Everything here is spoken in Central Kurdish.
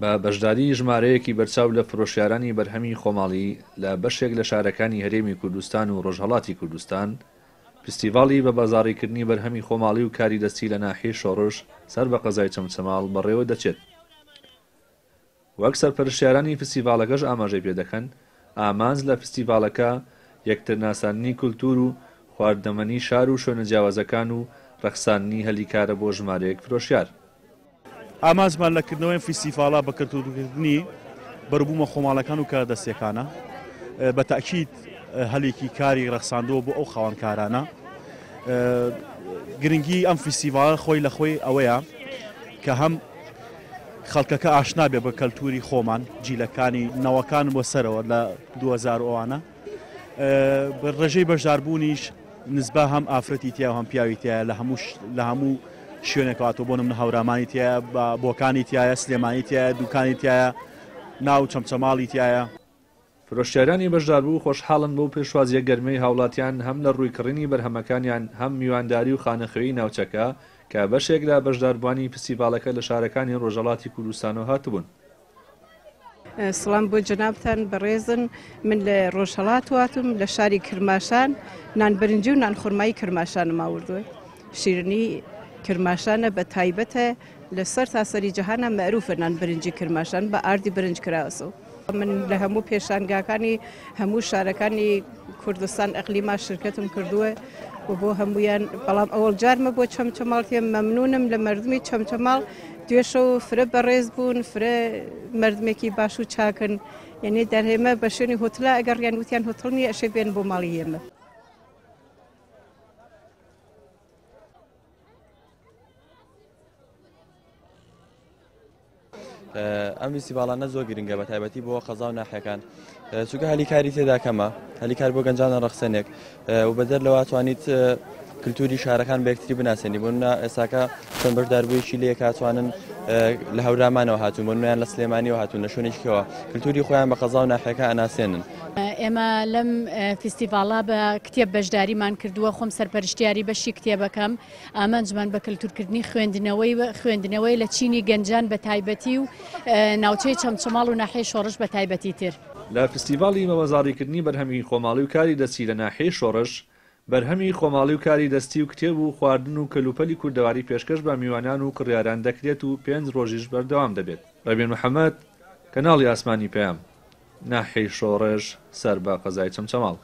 بە بەشداری ژمارەیەکی بەرچاو لە فرۆشیارانی بەرهەمی خۆماڵی لە بەشێک لە شارەکانی هەرێمی کوردستان و ڕۆژهەڵاتی کوردستان فستیڤاڵی بە بازاڕیکردنی بەرهەمی خۆماڵی و کاری دەستی لە ناحیەی شۆڕش سەر بە قەزای چەمچەماڵ بەڕێوە دەچێت. وەک سەرپەرشتیارانی فستیڤاڵەکەش ئاماژەی پێ دەکەن، ئامانج لە فستیڤاڵەکە یەکترناساندنی کولتور و خواردنەمەنی شار و شوێنە جیاوازەکان و ڕەخساندنی هەلیکارە بۆ ژمارەیەک فرۆشیار. ئامانجمان لەکردنەوەی فستیڤاڵە بە کەلتوردکردنی بەربوومە خۆماڵەکان و کاردەستیەکانە، بە تاکید هەلێکی کاری ڕەخساندەوە بۆ ئەو خاوەنکارانە. گرنگی ئەم فستیڤاڵە خۆی لە خۆی ئەوەیە کە هەم خەڵکەکە ئاشنا بێ بە کەلتوری خۆمان، جیلەکانی نەوەکان بۆ سەرەوە لە 2000 ئەوانە، بە ڕێژەی بەشداربوونیش نسبە هەم ئافرەتی تایە و هەم پیاوی تایە لە هەموو شوێنێکاتەوە، بۆ نمونە هەورامانی تایە، بۆکانی تایە، سلێمانی تایە، دوکانی تایە، ناو چەمچەماڵی تایە. فرۆشتیارانی بەشداربوو خۆشحاڵن بۆ پێشوازیە گەرمەی هاوڵاتیان هەم لە ڕوویکڕینی بەرهەمەکانیان هەم میوانداری و خانەخوێی ناوچەکە کە بەشێک لە بەشداربوانی فستیڤاڵەکە لە شارەکانی ڕۆژهەڵاتی کوردستانەوە هاتبوون. سڵام بۆ جەنابتان بەڕێزن، من لە ڕۆژهەڵات هاتووم لە شاری کرماشان، نانبرنجی و نانخورمایی کرماشانم ئاوردووە. شیرنی کرماشانە بە تایبەتە لەسەر تاسەری جەهانە مەعروفە نانبرنجی کرماشان بە ئاردی برنج کراوەسەوە. من لە هەموو پێشانگاکانی هەموو شارەکانی کوردستان ئەقلیما شرکەتم کردووە و بۆ هەمویان، بەڵام ئەوەڵ جارمە بۆ چەمچەماڵ تێ مەمنونم لە مردمی چەمچەماڵ. دوێشەو فرە بەڕێز بوون، فرە مردمێکی باش و چاکن، یعنی دەرهێمە بە شوێنی هۆتلا ئەگەر یان وتیان هۆتڵ نیە ئەشێ بێن بۆ ماڵی ئێمە. ئەم فستیڤاڵانە زۆر گرنگە بە تایبەتی بۆ قەزا و ناحیەکان، چونکە هەلیکاری تێدا کەمە، هەلیکار بۆ گەنجانە ڕەخسەنێک و بەدەر لەوە توانیت کللتوری شارەکان بە یەکتری بناسێنی. بۆنە ئێستاکە چەند بەشداربوویشی لێ کاتوانن لە هەورامانەوە هاتوون، بۆنیان لە سلێمانیەوە هاتوون، لە شوێنێکەوە کللتوری خۆیان بە قەزا و ناحیەکە ئەناسێنن. ئێمە لەم فستیڤاڵە بە کتێب بەشداریمان کردووە، خۆم سەرپەرشتیاری بەشی کتێبەکەم، ئامانجمان بە کللتورکردنی خوێندنەوەی لە چینی گەنجان بە تایبەتی و ناوچەی چەمچەماڵ و ناحیەی شۆڕش بە تایبەتی تر. لە فستیڤاڵی بەبەزاڕیکردنی بەرهەمی خۆماڵی و کاری دەستی لە ناحیەی شۆڕش، بەرهەمی خۆماڵی و کاری دەستی و کتێب و خواردن و کەلوپەلی کوردەواری پێشکەش بە میوانان و کڕیاران دەکرێت و 5 ڕۆژیش بەردەوام دەبێت. ڕەبێن محەممەد، کەناڵی ئاسمانی پەیام، ناحیەی شۆڕش، سەر بە قەزای چەمچەماڵ.